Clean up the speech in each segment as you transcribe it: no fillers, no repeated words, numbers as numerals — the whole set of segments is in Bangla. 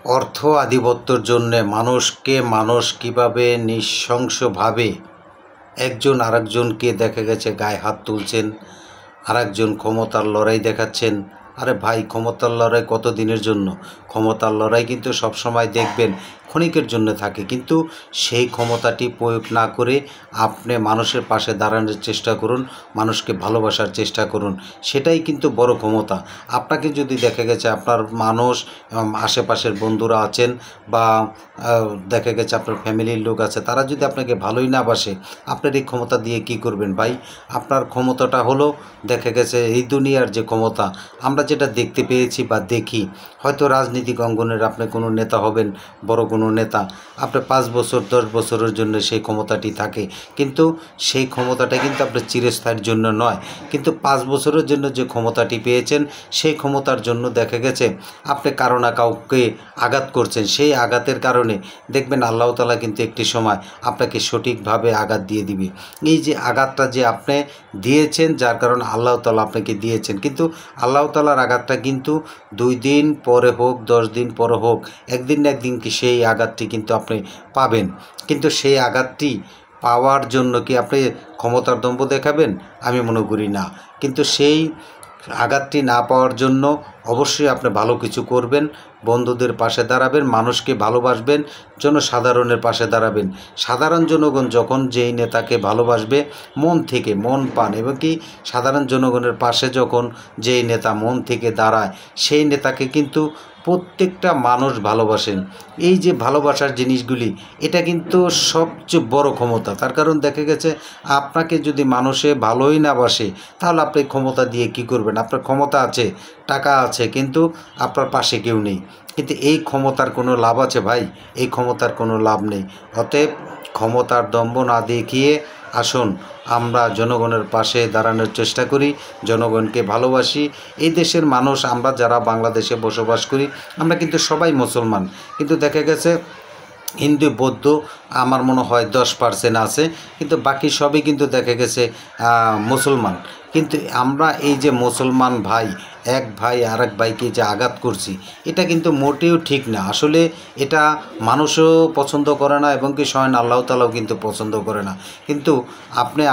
অর্থ আধিপত্যের জন্যে মানুষ কীভাবে নৃশংসভাবে একজন আরেকজনকে দেখা গেছে গায়ে হাত তুলছেন, আরেকজন ক্ষমতার লড়াই দেখাচ্ছেন। আরে ভাই, ক্ষমতার লড়াই কত দিনের জন্য? ক্ষমতার লড়াই কিন্তু সবসময় দেখবেন ক্ষণিকের জন্য থাকে, কিন্তু সেই ক্ষমতাটি প্রয়োগ না করে আপনি মানুষের পাশে দাঁড়ানোর চেষ্টা করুন, মানুষকে ভালোবাসার চেষ্টা করুন, সেটাই কিন্তু বড় ক্ষমতা। আপনাকে যদি দেখা গেছে আপনার মানুষ আশেপাশের বন্ধুরা আছেন বা দেখা গেছে আপনার ফ্যামিলির লোক আছে, তারা যদি আপনাকে ভালোই না বাসে, আপনার এই ক্ষমতা দিয়ে কি করবেন ভাই? আপনার ক্ষমতাটা হলো দেখা গেছে এই দুনিয়ার যে ক্ষমতা আমরা যেটা দেখতে পেয়েছি বা দেখি, হয়তো রাজনীতিক অঙ্গনের আপনি কোনো নেতা হবেন, বড় কোনো নেতা, আপনার 5 বছর 10 বছরের জন্য সেই ক্ষমতাটি থাকে, কিন্তু সেই ক্ষমতাটা কিন্তু আপনার চিরস্থায়ীর জন্য নয়। কিন্তু 5 বছরের জন্য যে ক্ষমতাটি পেয়েছেন, সেই ক্ষমতার জন্য দেখা গেছে আপনি কারো না কাউকে আঘাত করছেন, সেই আঘাতের কারণে দেখবেন আল্লাহ তাআলা কিন্তু একটি সময় আপনাকে সঠিকভাবে আঘাত দিয়ে দিবে। এই যে আঘাতটা যে আপনি দিয়েছেন, যার কারণে আল্লাহ তাআলা আপনাকে দিয়েছেন, কিন্তু আল্লাহ তাআলার আঘাতটা কিন্তু 2 দিন পরে হোক, 10 দিন পরে হোক, একদিন না একদিন কি সেই আঘাতটি কিন্তু আপনি পাবেন। কিন্তু সেই আঘাতটি পাওয়ার জন্য কি আপনি ক্ষমতার দম্ভ দেখাবেন? আমি মনে করি না। কিন্তু সেই আঘাতটি না পাওয়ার জন্য অবশ্যই আপনি ভালো কিছু করবেন, বন্ধুদের পাশে দাঁড়াবেন, মানুষকে ভালোবাসবেন, জনসাধারণের পাশে দাঁড়াবেন। সাধারণ জনগণ যখন যেই নেতাকে ভালোবাসবে মন থেকে, মন প্রাণ, এবং কি সাধারণ জনগণের পাশে যখন যেই নেতা মন থেকে দাঁড়ায়, সেই নেতাকে কিন্তু প্রত্যেকটা মানুষ ভালোবাসেন। এই যে ভালোবাসার জিনিসগুলি, এটা কিন্তু সবচেয়ে বড় ক্ষমতা। তার কারণ দেখা গেছে আপনাকে যদি মানুষে ভালোই না বাসে, তাহলে আপনি ক্ষমতা দিয়ে কি করবেন? আপনার ক্ষমতা আছে, টাকা আছে, কিন্তু আপনার পাশে কেউ নেই, কিন্তু এই ক্ষমতার কোনো লাভ আছে ভাই? এই ক্ষমতার কোনো লাভ নেই। অতএব ক্ষমতার দম্ভ না দেখিয়ে আসুন আমরা জনগণের পাশে দাঁড়ানোর চেষ্টা করি, জনগণকে ভালোবাসি। এই দেশের মানুষ, আমরা যারা বাংলাদেশে বসবাস করি, আমরা কিন্তু সবাই মুসলমান, কিন্তু দেখা গেছে হিন্দু বৌদ্ধ আমার মনে হয় 10% আছে, কিন্তু বাকি সবই কিন্তু দেখা গেছে মুসলমান। কিন্তু আমরা এই যে মুসলমান ভাই, এক ভাই আর এক ভাইকে যে আঘাত করছি, এটা কিন্তু মোটেও ঠিক না। আসলে এটা মানুষও পছন্দ করে না, এবং কি স্বয়ং আল্লাহ তাআলাও কিন্তু পছন্দ করে না। কিন্তু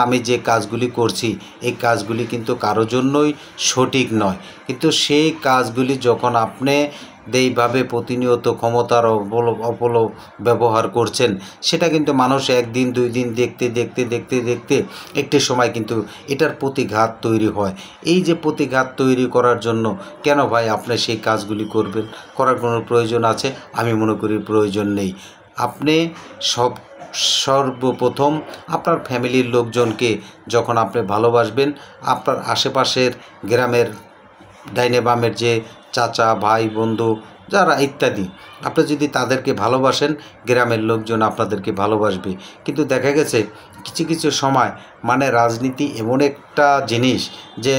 আমি যে কাজগুলি করছি, এই কাজগুলি কিন্তু কারোর জন্যই সঠিক নয়, কিন্তু সেই কাজগুলি যখন আপনি এইভাবে প্রতিনিয়ত ক্ষমতার ব্যবহার করছেন, সেটা কিন্তু মানুষ 1 দিন 2 দিন দেখতে দেখতে দেখতে দেখতে একটি সময় কিন্তু এটার প্রতিঘাত তৈরি হয়। এই যে প্রতিঘাত তৈরি করার জন্য কেন ভাই আপনি সেই কাজগুলি করবেন? করার কোনো প্রয়োজন আছে? আমি মনে করি প্রয়োজন নেই। আপনি সর্বপ্রথম আপনার ফ্যামিলির লোকজনকে যখন আপনি ভালোবাসবেন, আপনার আশেপাশের গ্রামের ডাইনে বামের যে চাচা ভাই বন্ধু যারা ইত্যাদি, আপনি যদি তাদেরকে ভালোবাসেন, গ্রামের লোকজন আপনাদেরকে ভালোবাসবে। কিন্তু দেখা গেছে কিছু কিছু সময় রাজনীতি এমন একটা জিনিস যে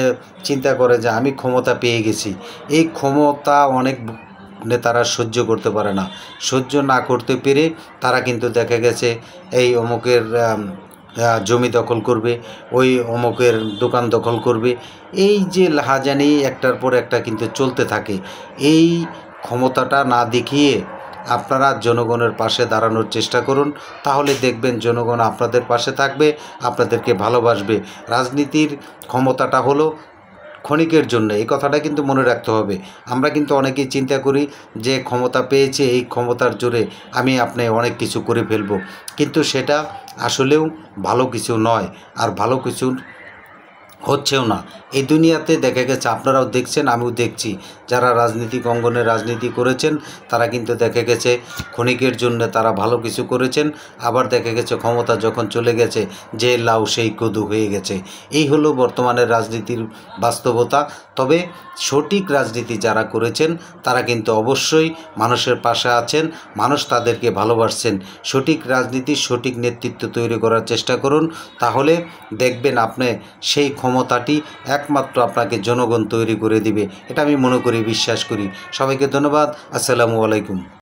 চিন্তা করে যে আমি ক্ষমতা পেয়ে গেছি, এই ক্ষমতা অনেক নেতারা সহ্য করতে পারে না। সহ্য না করতে পেরে তারা কিন্তু দেখা গেছে এই অমুকের জমি দখল করবে, ওই অমুকের দোকান দখল করবে, এই যে লাহাজানি একটার পর একটা কিন্তু চলতে থাকে। এই ক্ষমতাটা না দেখিয়ে আপনারা জনগণের পাশে দাঁড়ানোর চেষ্টা করুন, তাহলে দেখবেন জনগণ আপনাদের পাশে থাকবে, আপনাদেরকে ভালোবাসবে। রাজনীতির ক্ষমতাটা হলো ক্ষণিকের জন্য, এই কথাটা কিন্তু মনে রাখতে হবে। আমরা কিন্তু অনেকেই চিন্তা করি যে ক্ষমতা পেয়েছে, এই ক্ষমতার জোরে আপনি অনেক কিছু করে ফেলব, কিন্তু সেটা আসলেও ভালো কিছু নয়, আর ভালো কিছু হচ্ছেও না। এই দুনিয়াতে দেখা গেছে আপনারাও দেখছেন, আমিও দেখছি, যারা রাজনীতিক অঙ্গনে রাজনীতি করেছেন, তারা কিন্তু দেখা গেছে ক্ষণিকের জন্য তারা ভালো কিছু করেছেন, আবার দেখা গেছে ক্ষমতা যখন চলে গেছে, যে লাউ সেই কদু হয়ে গেছে। এই হলো বর্তমানের রাজনীতির বাস্তবতা। তবে সঠিক রাজনীতি যারা করেছেন, তারা কিন্তু অবশ্যই মানুষের পাশে আছেন, মানুষ তাদেরকে ভালোবাসছেন। সঠিক রাজনীতি, সঠিক নেতৃত্ব তৈরি করার চেষ্টা করুন, তাহলে দেখবেন আপনি সেই ক্ষমতাটি একমাত্র আপনাকে জনগণ তৈরি করে দিবে। এটা আমি মনে করি, বিশ্বাস করি। সবাইকে ধন্যবাদ। আসসালামু আলাইকুম।